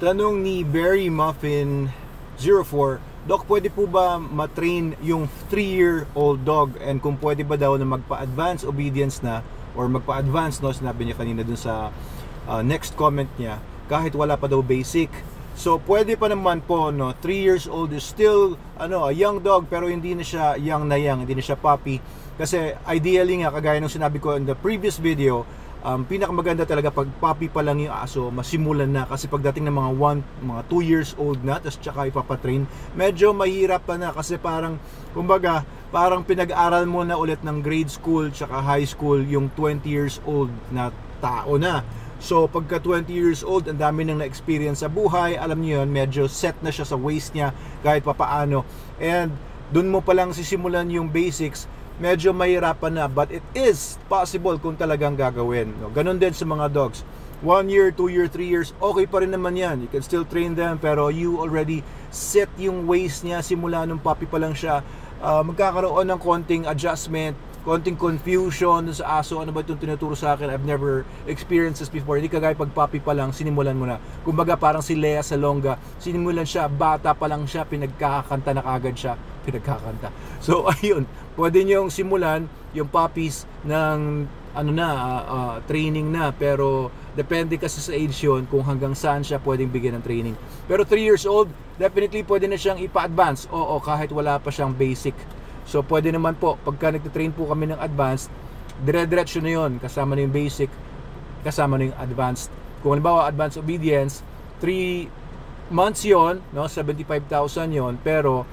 Tanong ni Berry Muffin 04, Doc, pwede po ba matrain yung 3-year-old dog, and kung pwede ba daw na magpa-advance obedience na or magpa-advance, no, sinabi niya kanina dun sa next comment niya, kahit wala pa daw basic. So pwede pa naman po, no. 3 years old is still a young dog, pero hindi na siya young, hindi na siya puppy. Kasi ideally nga, kagaya ng sinabi ko in the previous video, pinakamaganda talaga pag puppy pa lang yung aso, masimulan na. Kasi pagdating ng mga 2 years old na, tapos tsaka ipapatrain, medyo mahirap pa na. Kasi parang, kumbaga, parang pinag-aral mo na ulit ng grade school tsaka high school yung 20 years old na tao na. So pagka 20 years old, ang dami nang na-experience sa buhay, alam niyo yun, medyo set na siya sa waist niya kahit papaano. And dun mo palang sisimulan yung basics, medyo mahirapan na, but it is possible kung talagang gagawin, no? Ganon din sa mga dogs. 1 year, 2 year, 3 years, okay pa rin naman yan. You can still train them, pero you already set yung waist niya simula nung puppy pa lang siya. Magkakaroon ng konting adjustment, konting confusion sa aso. Ano ba itong tinuturo sa akin? I've never experienced this before. Hindi kagaya pag puppy pa lang, sinimulan mo na. Kumbaga parang si Lea Salonga, sinimulan siya, bata pa lang siya, pinagkakanta na kagad siya. Pinagkakanta. So ayun, pwede niyong simulan yung puppies ng training na, pero depende kasi sa age yun kung hanggang saan siya pwedeng bigyan ng training. Pero 3 years old, definitely pwede na siyang ipa-advance. Oo, kahit wala pa siyang basic. So pwede naman po, pagka nagtitrain po kami ng advanced, dire-diretso na yun, kasama na yung basic, kasama na yung advanced. Kung halimbawa advanced obedience, 3 months yon, no, 75,000 yon, pero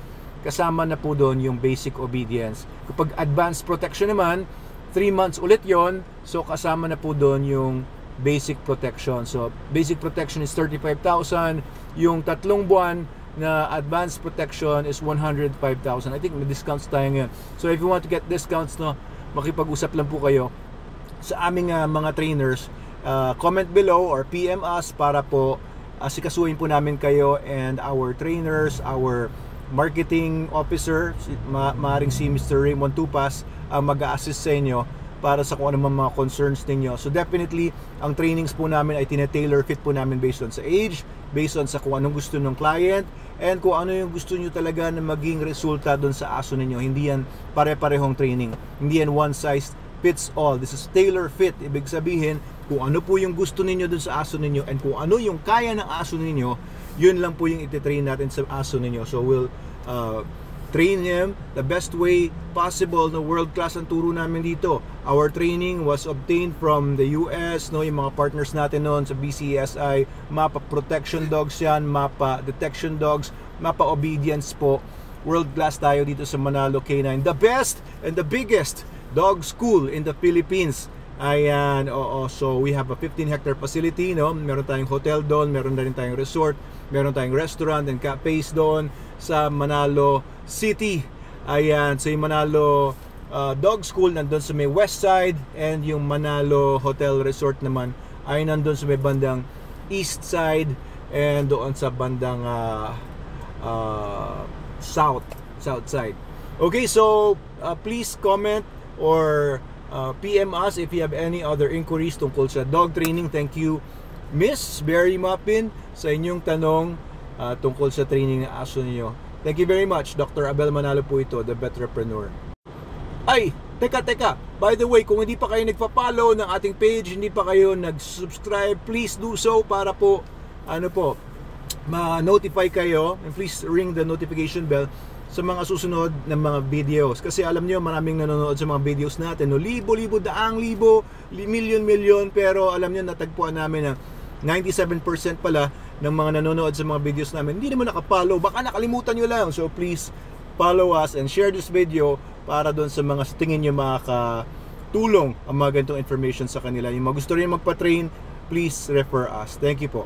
kasama na po doon yung basic obedience. Kapag advanced protection naman, 3 months ulit yon, so kasama na po doon yung basic protection. So basic protection is 35,000, yung 3 buwan na advanced protection is 105,000. I think may discounts tayo ngayon. So if you want to get discounts, no, makipag-usap lang po kayo sa aming mga trainers. Comment below or PM us para po asikasuhin po namin kayo and our trainers, our marketing officer, maaaring si Mr. Raymond Tupas, mag-a-assist sa inyo para sa kung ano mga concerns ninyo. So definitely, ang trainings po namin ay tina-tailor fit po namin based on sa age, based on sa kung anong gusto ng client, and kung ano yung gusto nyo talaga na maging resulta doon sa aso ninyo. Hindi yan pare-parehong training. Hindi yan one size fits all. This is tailor fit. Ibig sabihin, kung ano po yung gusto ninyo doon sa aso ninyo and kung ano yung kaya ng aso ninyo, yun lang po yung ititrain natin sa aso ninyo. So we'll train him the best way possible. No, world class ang turo namin dito. Our training was obtained from the US, no, yung mga partners natin noon sa BCSI. MAPA protection dogs yan, MAPA detection dogs, MAPA obedience po. World class tayo dito sa Manalo K9, the best and the biggest dog school in the Philippines. Ayan, oo. So we have a 15-hectare facility, no? Meron tayong hotel doon, meron na rin tayong resort, meron tayong restaurant and cafes doon sa Manalo City. Ayan, so yung Manalo Dog School nandun sa may west side, and yung Manalo Hotel Resort naman ay nandun sa may bandang east side and doon sa bandang south side. Okay, so please comment or PM us if you have any other inquiries tungkol sa dog training. Thank you, Miss Berry Muffin, sa inyong tanong tungkol sa training ng aso niyo. Thank you very much. Dr. Abel Manalo po ito, the Veterapreneur. Ay, teka. By the way, kung hindi pa kayo nagpa-follow ng ating page, hindi pa kayo nag-subscribe, please do so para po, ma-notify kayo, and please ring the notification bell sa mga susunod na mga videos. Kasi alam nyo, maraming nanonood sa mga videos natin, no? Libo-libo, daang libo, milyon-milyon, pero alam nyo, natagpuan namin na 97% pala ng mga nanonood sa mga videos namin hindi naman nakapollow. Baka nakalimutan nyo lang. So please follow us and share this video para doon sa mga tingin nyo makakatulong ang mga ganitong information sa kanila. Yung mga gusto rin magpa-train, please refer us. Thank you po.